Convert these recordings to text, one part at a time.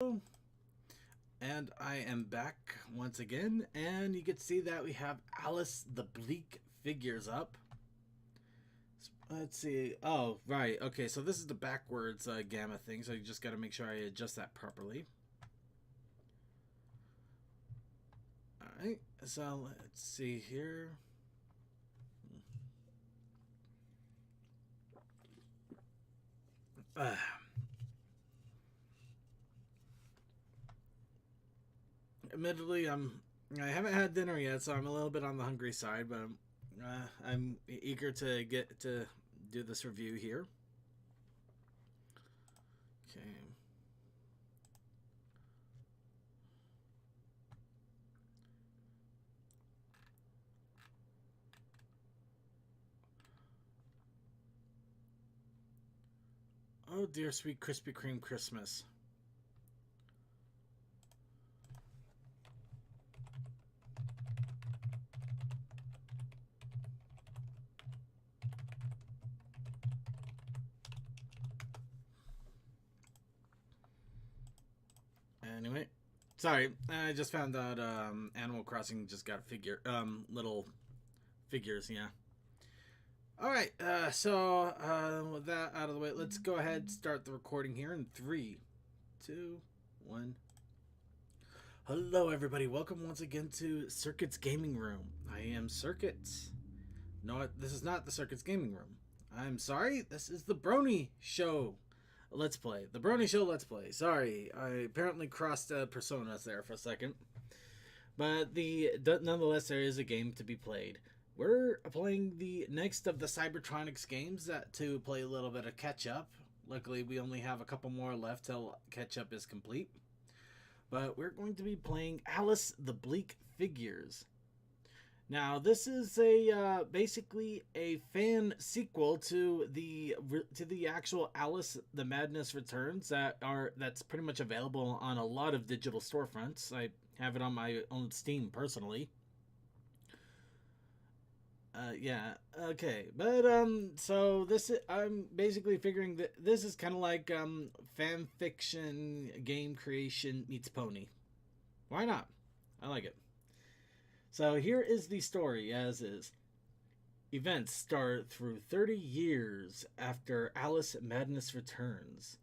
And I am back once again, and you can see that we have Alice the Bleak Figures up. Let's see. Oh, right. Okay, so this is the backwards gamma thing, so you just got to make sure I adjust that properly. Alright, so let's see here. Uh, Admittedly, I haven't had dinner yet, so I'm a little bit on the hungry side, but I'm eager to get to do this review here. Okay. Oh dear sweet Krispy Kreme Christmas. Anyway, sorry, I just found out Animal Crossing just got little figures, yeah. Alright, with that out of the way, let's go ahead and start the recording here in 3, 2, 1. Hello everybody, welcome once again to Circuit's Gaming Room. I am Circuit. No, this is not the Circuit's Gaming Room. I'm sorry, this is the Brony Show Let's Play. The Brony Show Let's Play. Sorry, I apparently crossed personas there for a second. But nonetheless, there is a game to be played. We're playing the next of the Cybertronics games to play a little bit of catch-up. Luckily, we only have a couple more left till catch-up is complete. But we're going to be playing Alice the Bleak Figures. Now, this is basically a fan sequel to the actual Alice the Madness Returns that's pretty much available on a lot of digital storefronts. I have it on my own Steam personally. Yeah, okay, but so I'm basically figuring that this is kind of like fan fiction game creation meets pony. Why not? I like it. So here is the story as is. Events start through 30 years after Alice Madness returns.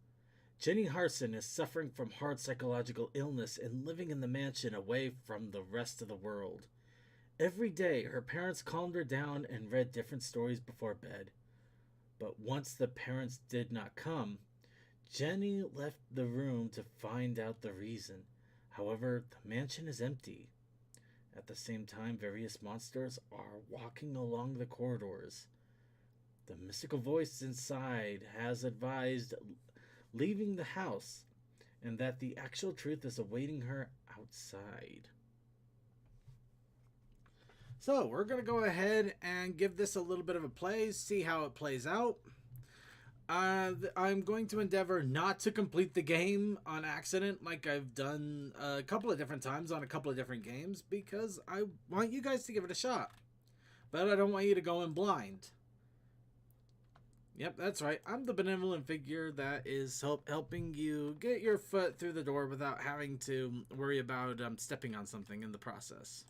Jenny Harson is suffering from hard psychological illness and living in the mansion away from the rest of the world. Every day, her parents calmed her down and read different stories before bed. But once the parents did not come, Jenny left the room to find out the reason. However, the mansion is empty. At the same time, various monsters are walking along the corridors. The mystical voice inside has advised leaving the house, and that the actual truth is awaiting her outside. So, we're going to go ahead and give this a little bit of a play, see how it plays out. I'm going to endeavor not to complete the game on accident like I've done a couple of different times on a couple of different games, because I want you guys to give it a shot. But I don't want you to go in blind. Yep, that's right. I'm the benevolent figure that is helping you get your foot through the door without having to worry about stepping on something in the process.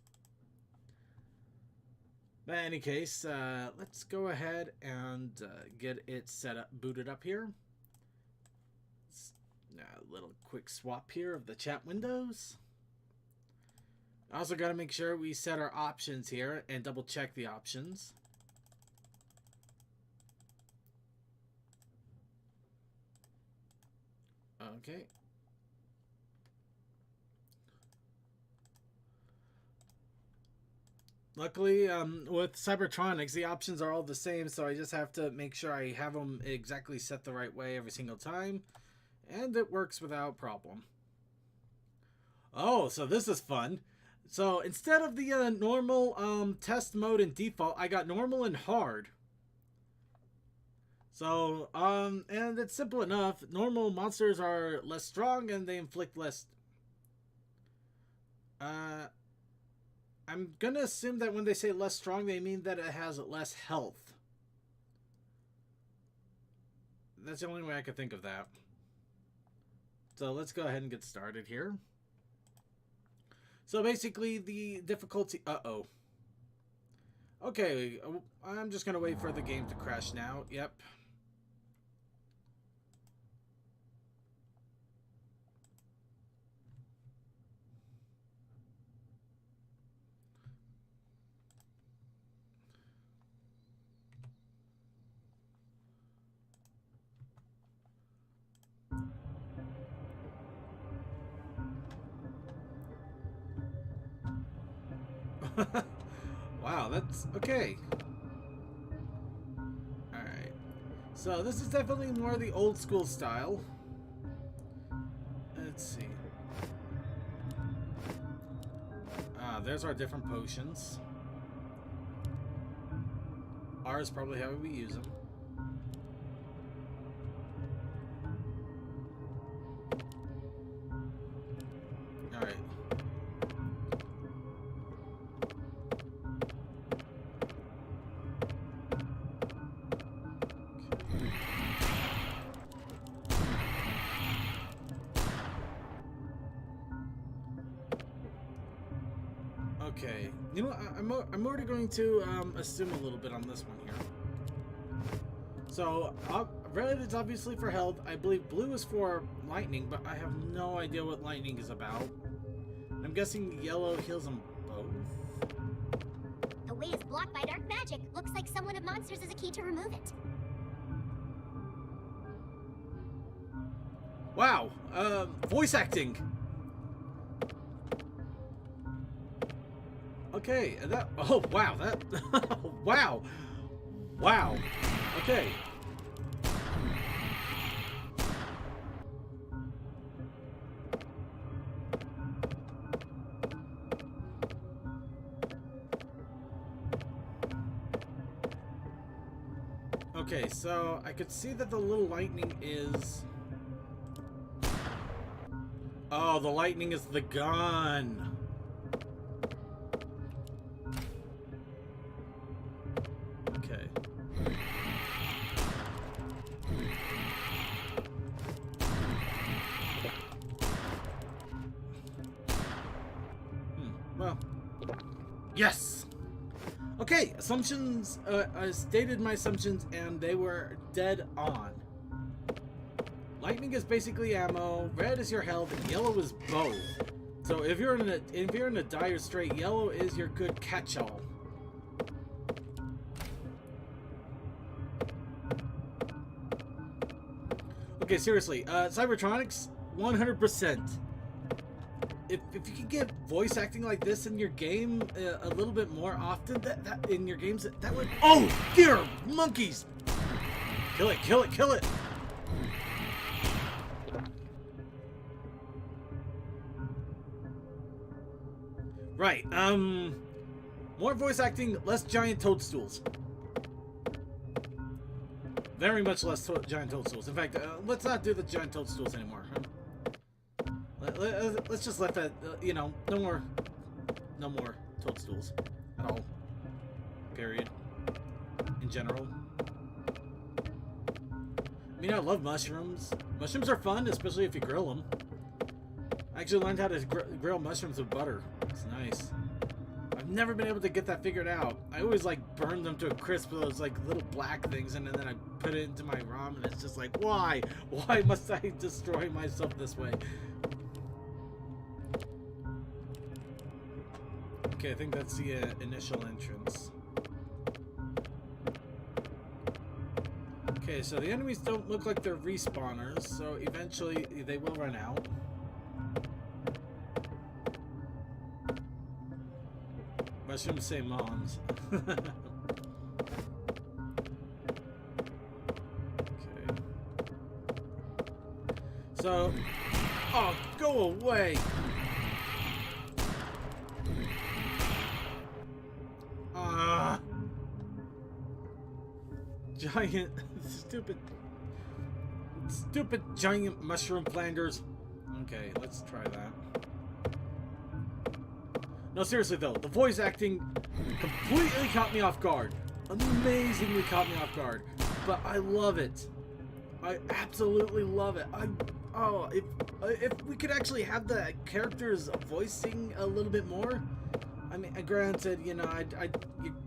But in any case, let's go ahead and get it booted up here. A little quick swap here of the chat windows. Also got to make sure we set our options here and double check the options. Okay. Luckily, with Cybertronics, the options are all the same, so I just have to make sure I have them exactly set the right way every single time, and it works without problem. Oh, so this is fun. So instead of the normal test mode and default, I got normal and hard. So, and it's simple enough. Normal monsters are less strong and they inflict less... I'm gonna assume that when they say less strong, they mean that it has less health. That's the only way I could think of that. So let's go ahead and get started here. So basically the difficulty... Uh-oh. Okay, I'm just going to wait for the game to crash now. Yep. Wow, that's okay. Alright. So this is definitely more the old school style. Let's see. There's our different potions. R is probably how we use them. Alright. Okay, you know, I'm already going to assume a little bit on this one here. So, red is obviously for health. I believe blue is for lightning, but I have no idea what lightning is about. I'm guessing yellow heals them both. The way is blocked by dark magic. Looks like someone of monsters is a key to remove it. Wow, voice acting. Okay, that, oh wow, that, wow, wow, okay. Okay, so I could see that the little lightning is... Oh, the lightning is the gun. Okay. Well. Yes! Okay, assumptions, I stated my assumptions and they were dead on. Lightning is basically ammo, red is your health, and yellow is both. So if you're in a dire strait, yellow is your good catch-all. Okay, seriously, Cybertronics, 100%. If you can get voice acting like this in your game a little bit more often, that in your games, that would... Oh, dear monkeys! Kill it, kill it, kill it! Right, more voice acting, less giant toadstools. Very much less giant toadstools. In fact, let's not do the giant toadstools anymore. Let's just let that, you know, no more toadstools at all. Period. In general. I mean, I love mushrooms. Mushrooms are fun, especially if you grill them. I actually learned how to grill mushrooms with butter. It's nice. I've never been able to get that figured out. I always like burn them to a crisp with those like little black things, and then I put it into my ramen. And it's just like, why? Why must I destroy myself this way? Okay, I think that's the initial entrance. Okay, so the enemies don't look like they're respawners, so eventually they will run out. Mushrooms say moms. Okay. So, oh, go away! Giant, stupid giant mushroom flanders. Okay, let's try that. No, seriously though, the voice acting completely caught me off guard. Amazingly caught me off guard. But I love it. I absolutely love it. Oh, if we could actually have the characters voicing a little bit more. I mean, granted, you know,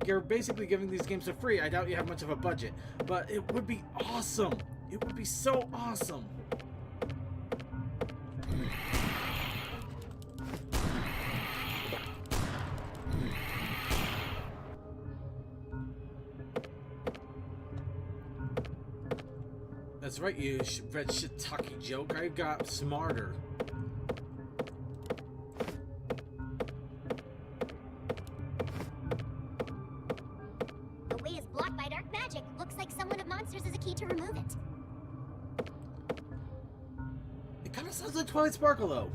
you're basically giving these games for free. I doubt you have much of a budget, but it would be awesome. It would be so awesome. That's right, you red shiitake joke. I got smarter. The way is blocked by dark magic. Looks like someone of monsters has a key to remove it. It kind of sounds like Twilight Sparkle, though.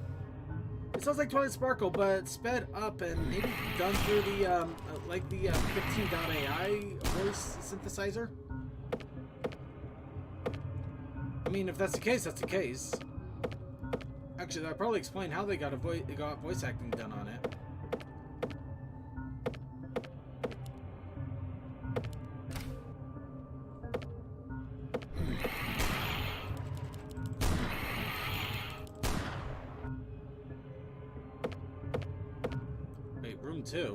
It sounds like Twilight Sparkle, but sped up and maybe done through the like the 15.ai voice synthesizer. I mean, if that's the case, that's the case. Actually, that'll probably explain how they got voice acting done on it. Wait, room 2.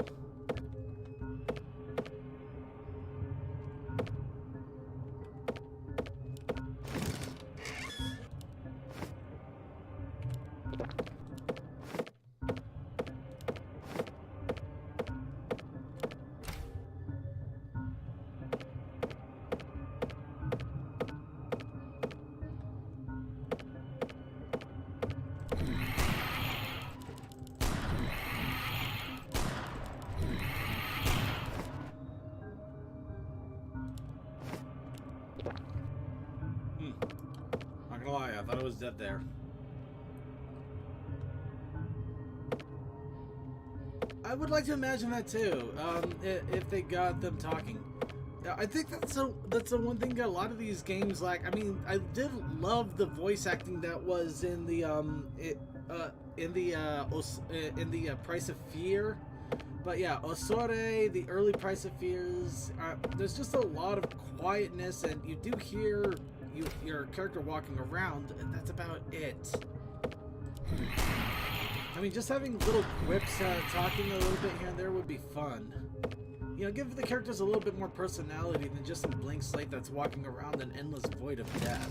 Not gonna lie, I thought it was dead there. I would like to imagine that too, if they got them talking. I think that's the one thing that a lot of these games lack. I mean, I did love the voice acting that was in the Price of Fear. But yeah, Osore, the early Price of Fears, there's just a lot of quietness, and you do hear your character walking around, and that's about it. I mean, just having little quips, talking a little bit here and there would be fun. You know, give the characters a little bit more personality than just some blank slate that's walking around an endless void of death.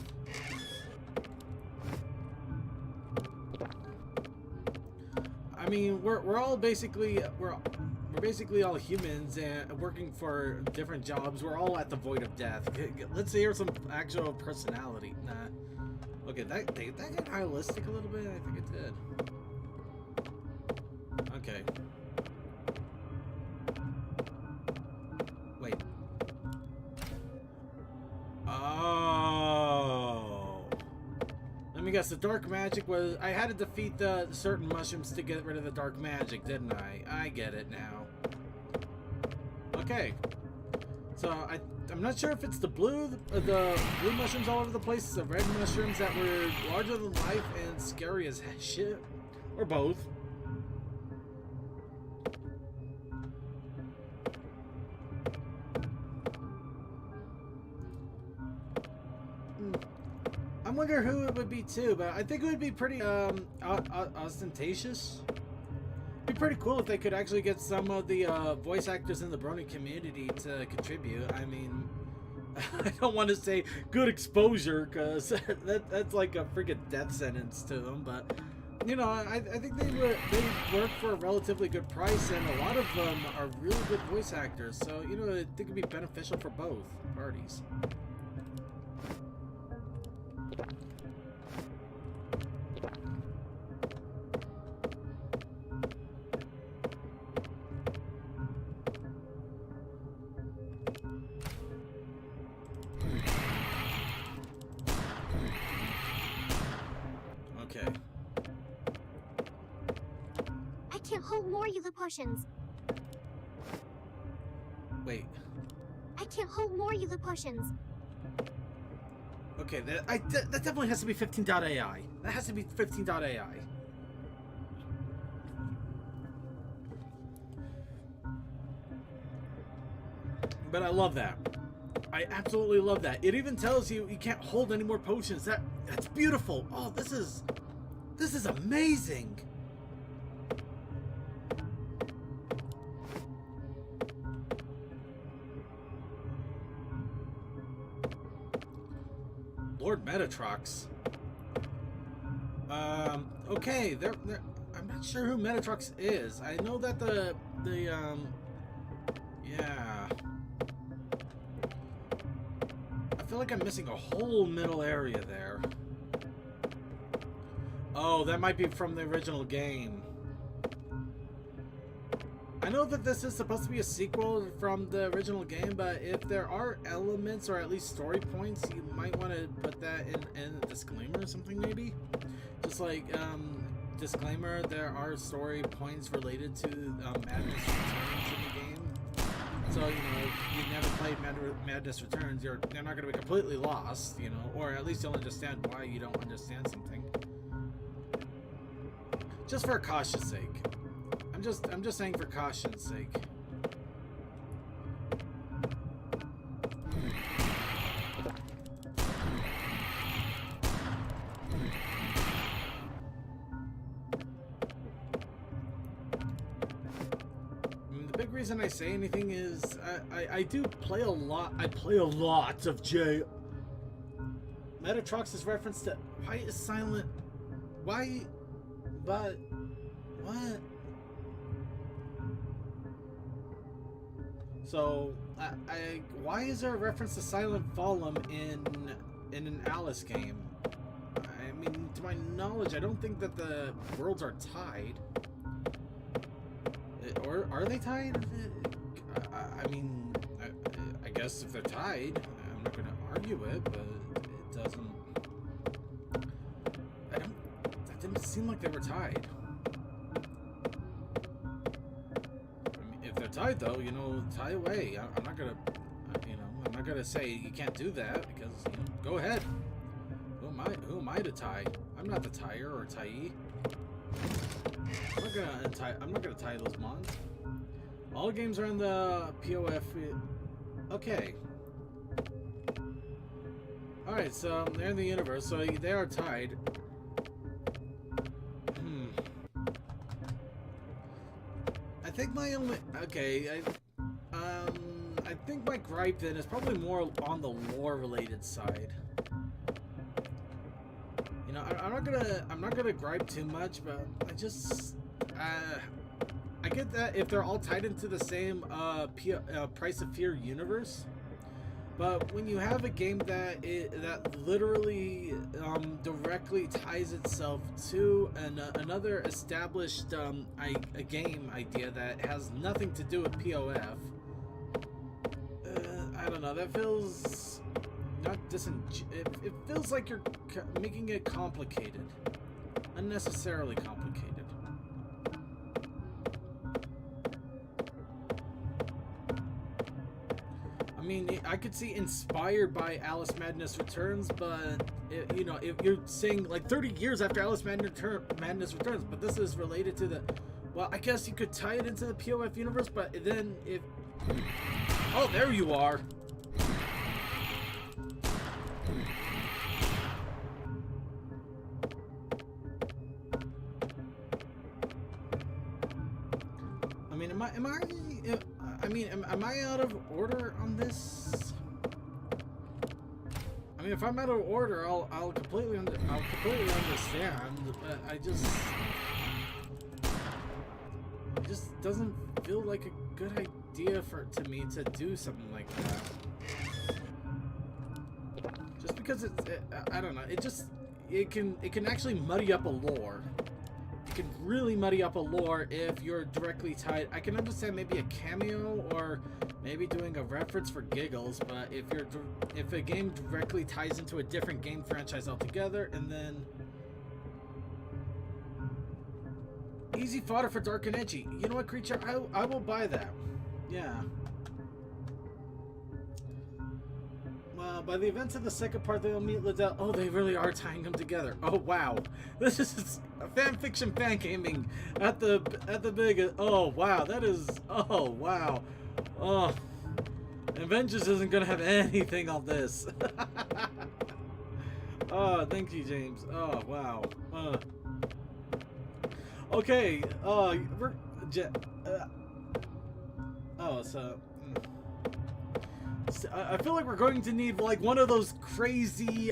I mean, we're all basically we're basically all humans and working for different jobs. We're all at the void of death. Let's hear some actual personality. Nah. Okay, that got realistic a little bit. I think it did. Okay. Wait. Oh. Let me guess. The dark magic was I had to defeat the certain mushrooms to get rid of the dark magic, didn't I? I get it now. Okay. So I'm not sure if it's the blue mushrooms all over the place, the red mushrooms that were larger than life and scary as shit, or both. I wonder who it would be too, but I think it would be pretty ostentatious. It'd be pretty cool if they could actually get some of the voice actors in the Brony community to contribute. I mean, I don't want to say good exposure because that's like a freaking death sentence to them, but you know, I think they work for a relatively good price, and a lot of them are really good voice actors. So you know, I think it'd be beneficial for both parties. Okay. I can't hold more Yulu potions. Wait. I can't hold more Yulu potions. Okay, that definitely has to be 15.ai. That has to be 15.ai. But I love that. I absolutely love that. It even tells you you can't hold any more potions. That's beautiful. Oh, this is amazing. Lord Metatrox. Okay, I'm not sure who Metatrox is. I know that yeah. I feel like I'm missing a whole middle area there. Oh, that might be from the original game. I know that this is supposed to be a sequel from the original game, but if there are elements or at least story points, you might want to put that in a disclaimer or something, maybe? Just like, disclaimer, there are story points related to Madness Returns in the game. So, you know, if you never played Madness Returns, you're not going to be completely lost, you know, or at least you'll understand why you don't understand something. Just for caution's sake. I'm just saying for caution's sake. The big reason I say anything is I do play a lot. I play a lot of J. Metatrox's reference to why is silent? Why? But what? So, why is there a reference to Silent Fallen in an Alice game? I mean, to my knowledge, I don't think that the worlds are tied. Or are they tied? I mean, I guess if they're tied, I'm not going to argue it, but it doesn't. That didn't seem like they were tied. If they're tied, though, you know, tie away. I'm not gonna, you know, I'm not gonna say you can't do that because, you know, go ahead. Who am I to tie? I'm not the tire or tie. I'm not gonna tie those mons. All games are in the POF. Okay. All right, so they're in the universe, so they are tied. I think my only I think my gripe then is probably more on the lore related side. You know, I'm not gonna gripe too much, but I just I get that if they're all tied into the same Price of Fear universe, but when you have a game that literally directly ties itself to another established a game idea that has nothing to do with POF, I don't know. That feels not it feels like you're making it complicated, unnecessarily complicated. I mean, I could see inspired by Alice Madness Returns, but you know, if you're saying like 30 years after Alice Madness Returns, but this is related to the, well, I guess you could tie it into the POF universe, but then if, oh, there you are. Am I out of order on this? I mean, if I'm out of order, I'll completely understand. But it just doesn't feel like a good idea to me to do something like that. Just because I don't know. It can actually muddy up a lore. Can really muddy up a lore if you're directly tied. I can understand maybe a cameo or maybe doing a reference for giggles, but if a game directly ties into a different game franchise altogether, and then easy fodder for dark and edgy. You know what, creature? I will buy that. Yeah. By the events of the second part, they'll meet Liddell. Oh, they really are tying them together. Oh, wow. This is a fanfiction fan gaming at the biggest. Oh, wow. That is. Oh, wow. Oh. Avengers isn't gonna have anything on this. Oh, thank you, James. Oh, wow. Okay. We're. Oh, so. I feel like we're going to need like one of those crazy.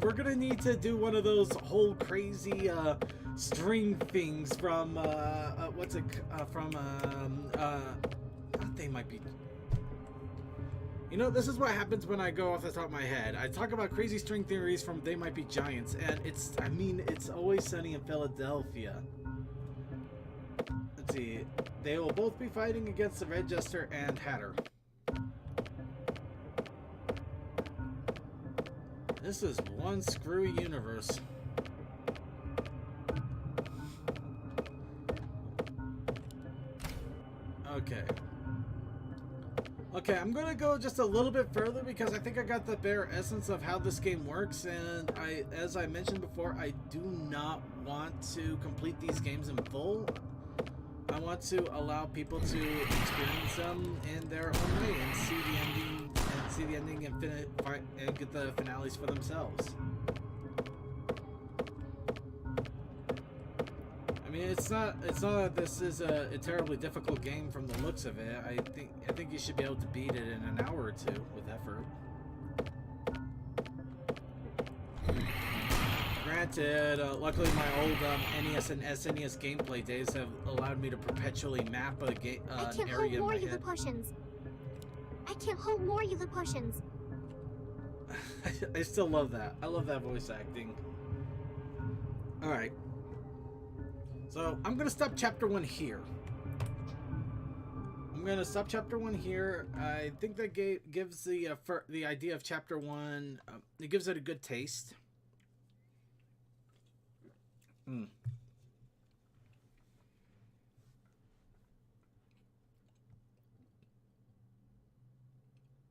We're gonna need to do one of those whole crazy string things from what's it from they might be. You know, this is what happens when I go off the top of my head. I talk about crazy string theories from They Might Be Giants, and it's Always Sunny in Philadelphia. Let's see. They will both be fighting against the Red Jester and Hatter. This is one screwy universe. Okay. Okay, I'm gonna go just a little bit further because I think I got the bare essence of how this game works, and as I mentioned before, I do not want to complete these games in full. I want to allow people to experience them in their own way and see the ending and get the finales for themselves. I mean, it's not that this is a terribly difficult game from the looks of it. I think you should be able to beat it in an hour or two with effort. Granted, luckily my old NES and SNES gameplay days have allowed me to perpetually map an area in my head. I can't hold more you Lilliputians. I still love that. I love that voice acting. Alright. So, I'm going to stop Chapter 1 here. I think that gives the idea of Chapter 1, it gives it a good taste.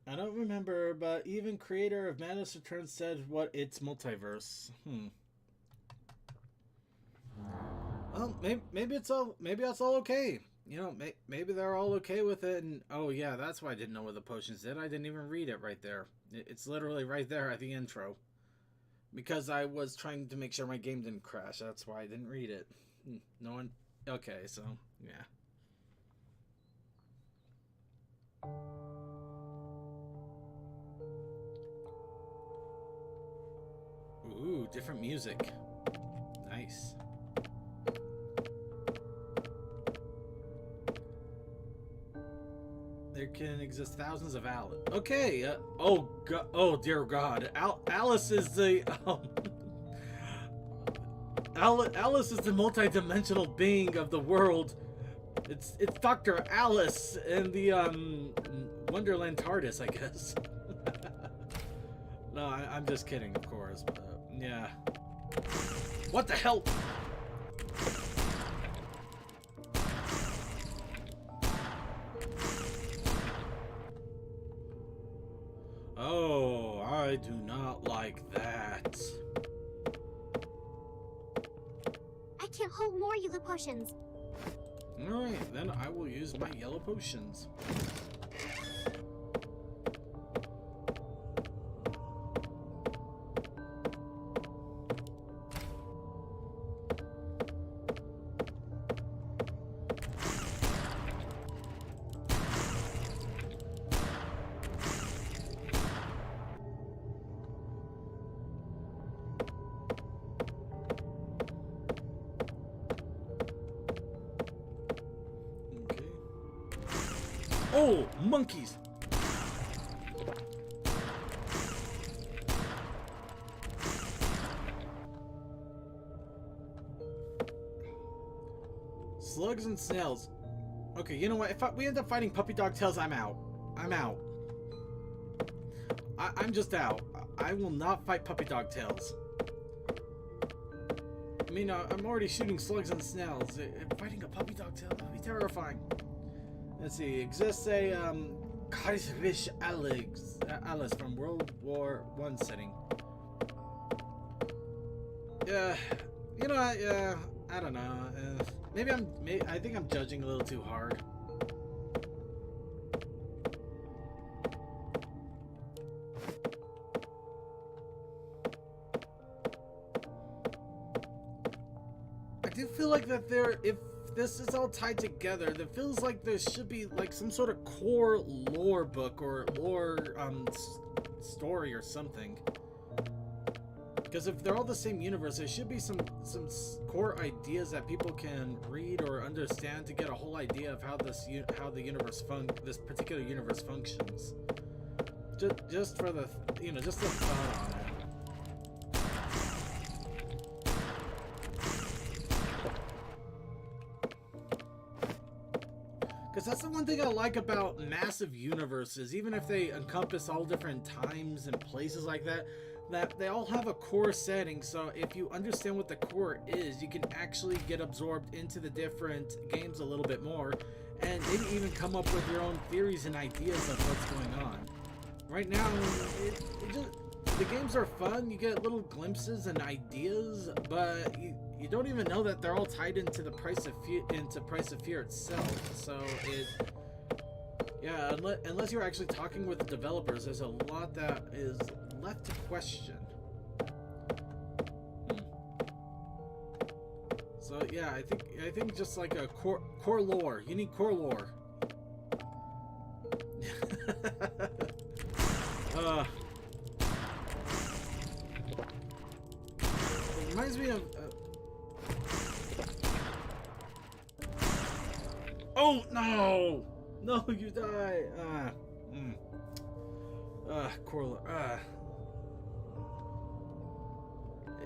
I don't remember, but even creator of Madness Returns said what it's multiverse. Well, maybe it's all okay. You know, maybe they're all okay with it. And oh yeah, that's why I didn't know what the potions did. I didn't even read it right there. It's literally right there at the intro. Because I was trying to make sure my game didn't crash. That's why I didn't read it. No one. Okay, so yeah. Ooh, different music. Nice. There can exist thousands of Alice. Okay. Oh God. Oh dear God. Alice is the. Alice is the multi-dimensional being of the world. It's Dr. Alice in the Wonderland TARDIS, I guess. No, I'm just kidding, of course. But, yeah. What the hell? Oh, I do not like that. I can't hold more you Lilliputians. Alright, then I will use my yellow potions. Oh, monkeys! Slugs and snails. Okay, you know what? If we end up fighting puppy dog tails, I'm out. I'm out. I'm just out. I will not fight puppy dog tails. I mean, I'm already shooting slugs and snails. Fighting a puppy dog tail, that would be terrifying. Let's see, exists a Kaiserisch Alice from World War I setting. Yeah, you know, I don't know. I think I'm judging a little too hard. feel like that if this is all tied together, it feels like there should be like some sort of core lore book or lore story or something. Because if they're all the same universe, there should be some core ideas that people can read or understand to get a whole idea of how this this particular universe functions. Just for the just the thought on it. Because that's the one thing I like about massive universes, even if they encompass all different times and places like that, that they all have a core setting. So if you understand what the core is, you can actually get absorbed into the different games a little bit more, and maybe even come up with your own theories and ideas of what's going on. Right now, the games are fun. You get little glimpses and ideas, but you don't even know that they're all tied into the Price of Fear itself. So yeah, unless you're actually talking with the developers, there's a lot that is left to question. So yeah, I think just like a core lore. You need core lore. It reminds me of. Oh no! No, you die. Core lore.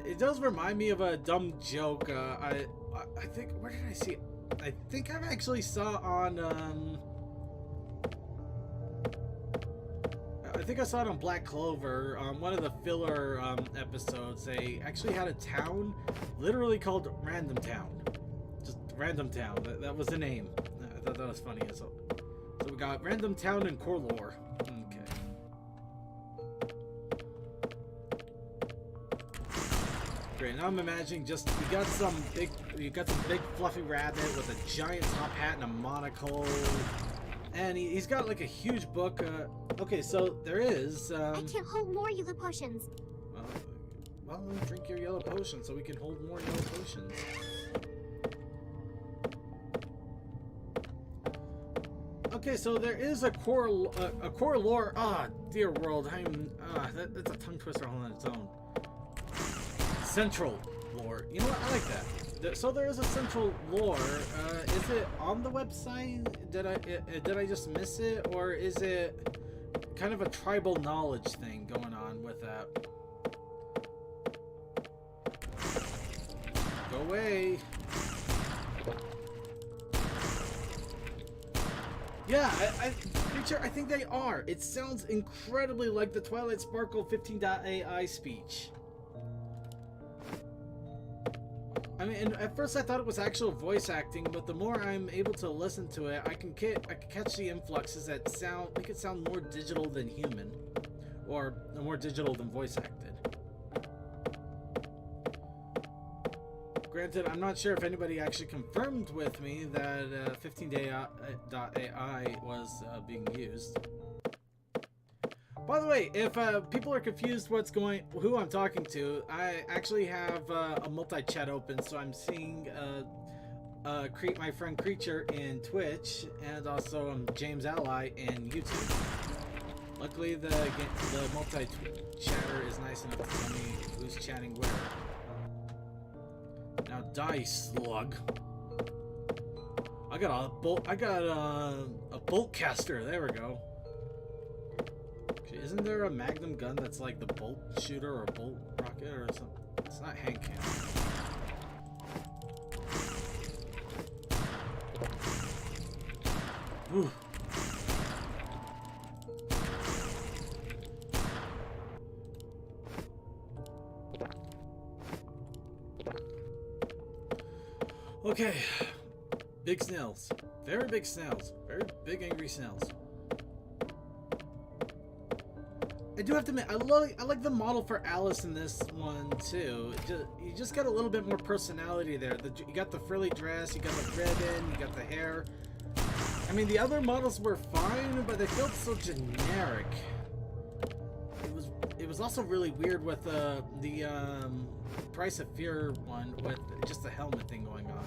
It does remind me of a dumb joke. I think, where did I see it? I think I've actually saw on I think I saw it on Black Clover, one of the filler episodes. They actually had a town literally called Random Town. Just Random Town. That was the name. I thought that was funny. So we got Random Town and core lore. Okay. Great. Now I'm imagining just you got some big fluffy rabbit with a giant top hat and a monocle, and he's got like a huge book. Okay, so there is. I can't hold more yellow potions. Well, drink your yellow potion so we can hold more yellow potions. Okay, so there is a core lore. Ah, dear world, that's a tongue twister all on its own. Central lore. You know what? I like that. So there is a central lore. Is it on the website? Did I just miss it, or is it kind of a tribal knowledge thing going on with that? Go away. Yeah, I think they are. It sounds incredibly like the Twilight Sparkle 15.ai speech. I mean, and at first I thought it was actual voice acting, but the more I'm able to listen to it, I can catch the influxes that make it sound more digital than human, or more digital than voice acted. Granted, I'm not sure if anybody actually confirmed with me that 15.ai was being used. By the way, if people are confused who I'm talking to, I actually have a multi-chat open, so I'm seeing my friend Creature in Twitch, and also James Ally in YouTube. Luckily, the multi-chatter is nice enough to tell me who's chatting where. Now die, slug. I got a bolt caster. There we go. Isn't there a magnum gun that's like the bolt shooter or bolt rocket or something? It's not hand cannon. Ooh. Okay. Big snails. Very big snails. Very big angry snails. I do have to admit, I like the model for Alice in this one too. You just got a little bit more personality there. You got the frilly dress, you got the ribbon, you got the hair. I mean, the other models were fine, but they felt so generic. It was also really weird with the Price of Fear one with just the helmet thing going on.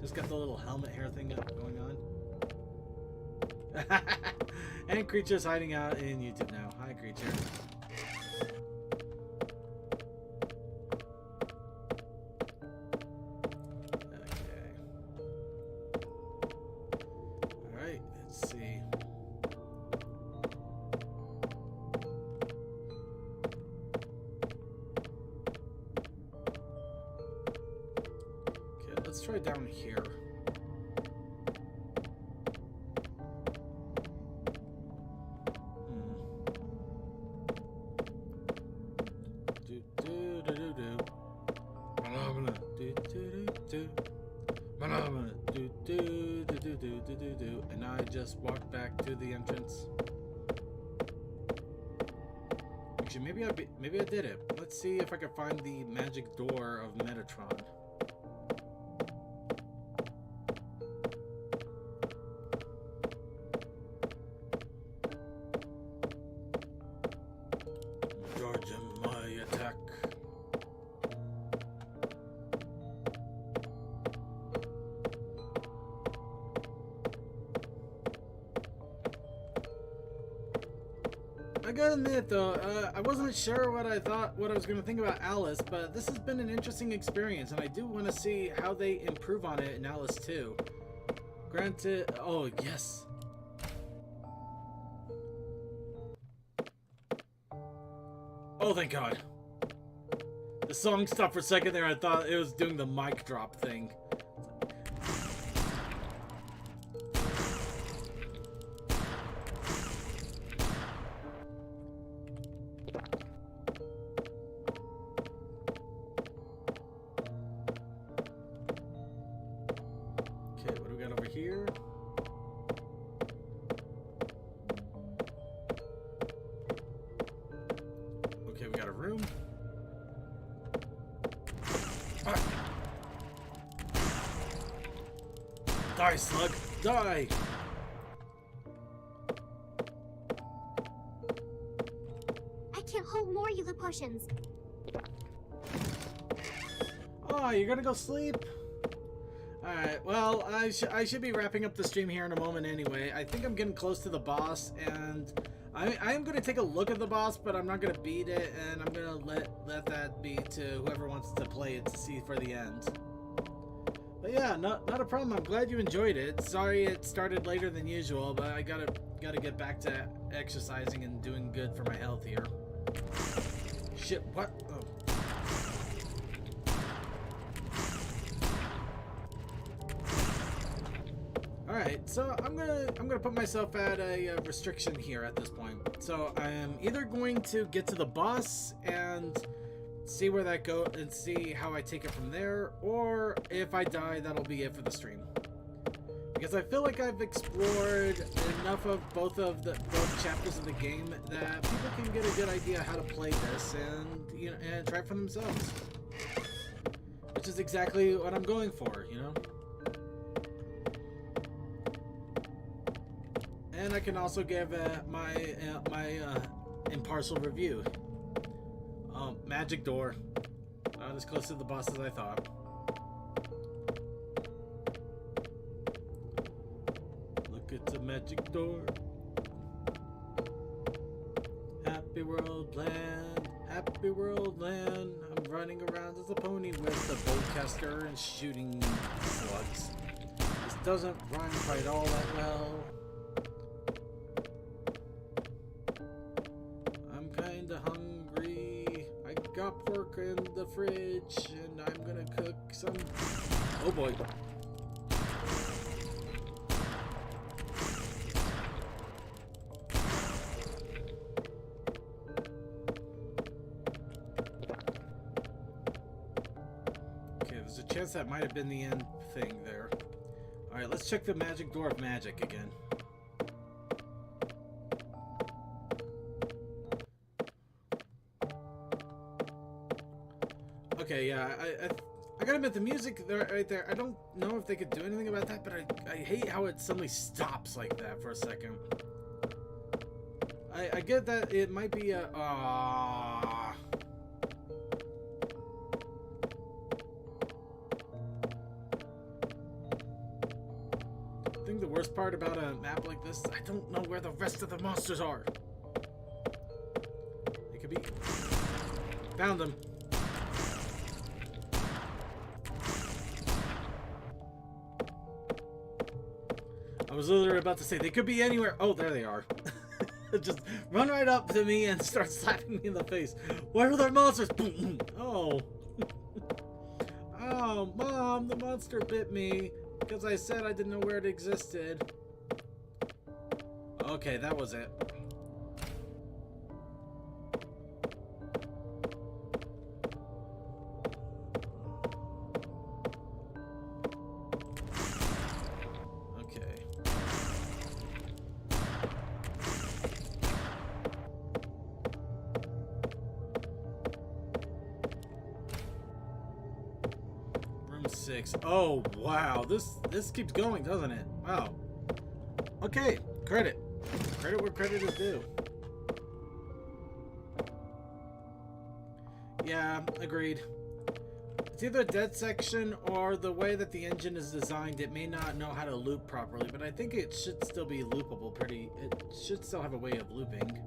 Just got the little helmet hair thing going on. And Creature's hiding out in YouTube now. Hi, Creature. Okay. Alright, let's see. Okay, let's try down here. And I just walked back to the entrance. Actually, maybe I did it. Let's see if I can find the magic door of Metatron. George, my attack. I gotta admit though, I wasn't sure what I was gonna think about Alice, but this has been an interesting experience, and I do want to see how they improve on it in Alice 2. Granted, oh yes. Oh, thank God. The song stopped for a second there. I thought it was doing the mic drop thing. Okay, what do we got over here? Okay, we got a room. Ah. Die, slug! Die! I can't hold more Yula potions. Oh, you're gonna go sleep? Alright, well, I should be wrapping up the stream here in a moment anyway. I think I'm getting close to the boss, and I am going to take a look at the boss, but I'm not going to beat it, and I'm going to let that be to whoever wants to play it to see for the end. But yeah, not a problem. I'm glad you enjoyed it. Sorry it started later than usual, but I gotta get back to exercising and doing good for my health here. Shit, what? Oh. Alright, so I'm gonna put myself at a restriction here at this point. So I am either going to get to the boss and see where that goes and see how I take it from there, or if I die, that'll be it for the stream. Because I feel like I've explored enough of both chapters of the game that people can get a good idea how to play this and and try it for themselves. Which is exactly what I'm going for, you know? And I can also give my impartial review. Magic door. Not as close to the boss as I thought. Look at the magic door. Happy world land. Happy world land. I'm running around as a pony with the bowcaster and shooting slugs. This doesn't rhyme quite all that well. I'm kinda hungry. I got pork in the fridge and I'm gonna cook some. Oh boy. Okay, there's a chance that might have been the end thing there. Alright, let's check the magic door of magic again. Okay, yeah, I gotta admit, the music there, right there, I don't know if they could do anything about that, but I hate how it suddenly stops like that for a second. I get that it might be a... I think the worst part about a map like this, I don't know where the rest of the monsters are. They could be... Found them. I was literally about to say, they could be anywhere. Oh, there they are. Just run right up to me and start slapping me in the face. Where are the monsters? Oh. Oh, Mom, the monster bit me because I said I didn't know where it existed. Okay, that was it. Room 6. Oh, wow. This keeps going, doesn't it? Wow. Okay, credit. Credit where credit is due. Yeah, agreed. It's either a dead section or the way that the engine is designed, it may not know how to loop properly, but I think it should still be loopable it should still have a way of looping.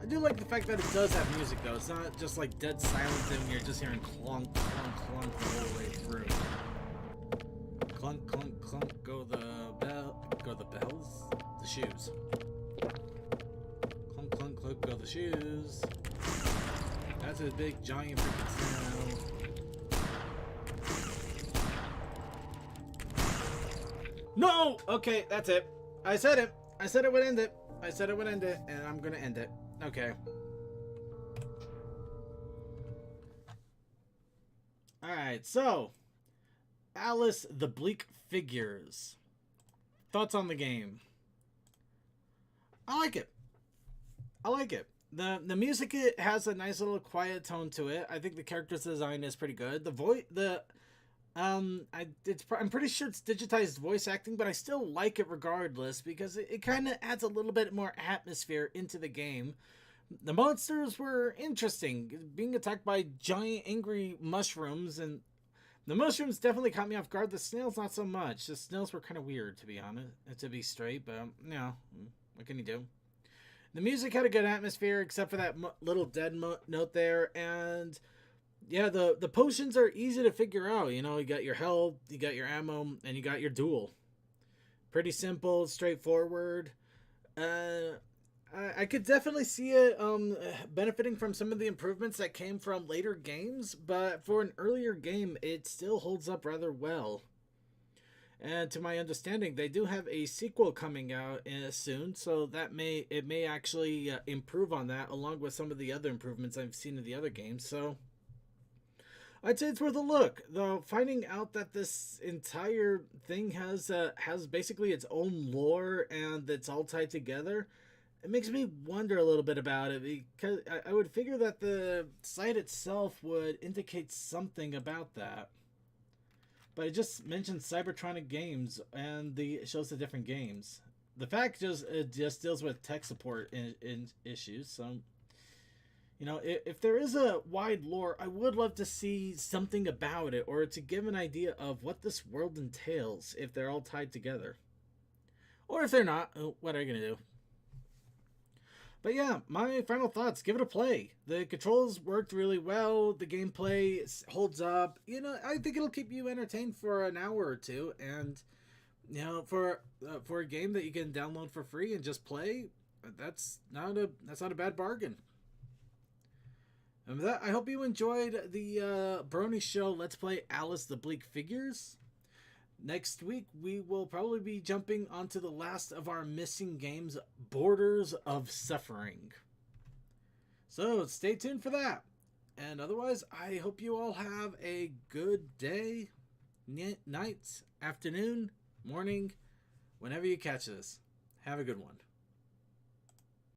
I do like the fact that it does have music though. It's not just like dead silence and you're just hearing clunk, clunk, clunk the whole way through. Clunk, clunk, clunk, go the bells, the shoes. Clunk, clunk, clunk, go the shoes. That's a big giant freaking sound. No! Okay, that's it. I said it. I said it would end it. I said it would end it, and I'm gonna end it. Okay. Alright, so Alice the Bleak Figures. Thoughts on the game? I like it. I like it. The music, it has a nice little quiet tone to it. I think the character's design is pretty good. I'm pretty sure it's digitized voice acting, but I still like it regardless because it kind of adds a little bit more atmosphere into the game. The monsters were interesting, being attacked by giant angry mushrooms, and the mushrooms definitely caught me off guard. The snails not so much. The snails were kind of weird, to be honest, to be straight, but no, what can you do? The music had a good atmosphere, except for that little dead note there, and yeah, the potions are easy to figure out. You know, you got your health, you got your ammo, and you got your duel. Pretty simple, straightforward. I could definitely see it benefiting from some of the improvements that came from later games, but for an earlier game, it still holds up rather well. And to my understanding, they do have a sequel coming out soon, so that it may actually improve on that, along with some of the other improvements I've seen in the other games. So I'd say it's worth a look. Though finding out that this entire thing has basically its own lore and it's all tied together, it makes me wonder a little bit about it, because I would figure that the site itself would indicate something about that. But it just mentions Cybertronic Games, and it shows the different games. The fact it just deals with tech support in issues. So, you know, if there is a wide lore, I would love to see something about it, or to give an idea of what this world entails if they're all tied together. Or if they're not, what are you going to do? But yeah, my final thoughts, give it a play. The controls worked really well. The gameplay holds up. You know, I think it'll keep you entertained for an hour or two. And, you know, for a game that you can download for free and just play, that's not a bad bargain. And with that, I hope you enjoyed the Brony Show Let's Play Alice the Bleak Figures. Next week, we will probably be jumping onto the last of our missing games, Borders of Suffering. So, stay tuned for that. And otherwise, I hope you all have a good day, night, afternoon, morning, whenever you catch this. Have a good one.